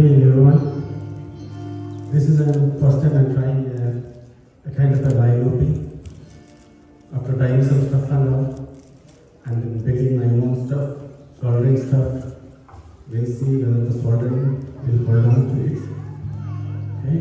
evening, everyone. This is the first time I'm trying a kind of a live looping. After trying some stuff and all, and then building my own stuff, soldering stuff, we'll see whether the soldering will hold on to it. Okay?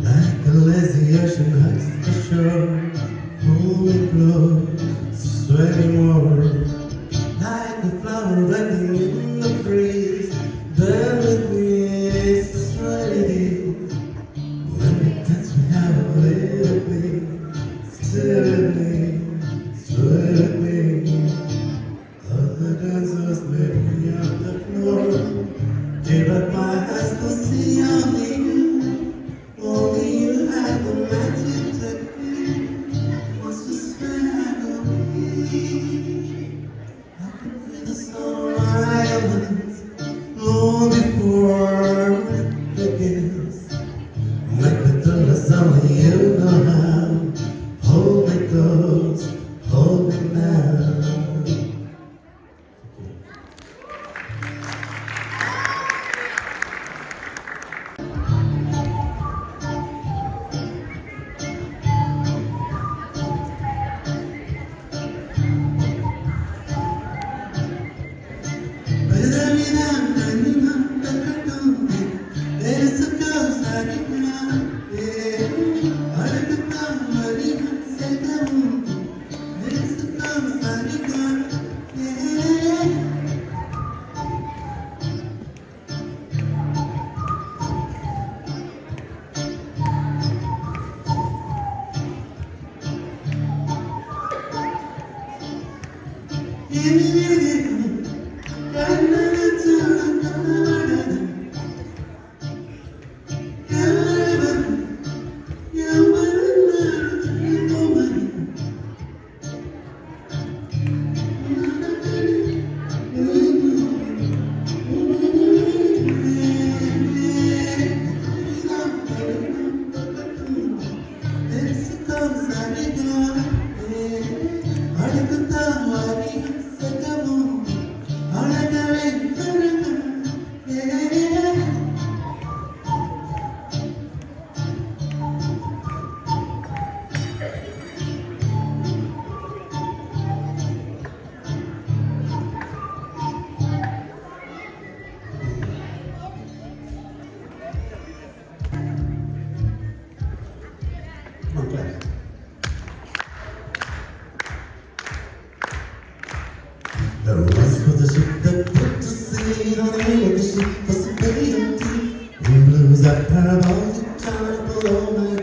Like a lazy ocean hugs Dear, but my eyes will see only you. Only you have the magic technique. What's the smell of me? I can hear the silence long before it begins. Make me do this only you know how. Hold me close, hold me now. There was for the ship that put to sea. On the way of the ship was empty. Wind blows that parabolic trying to blow my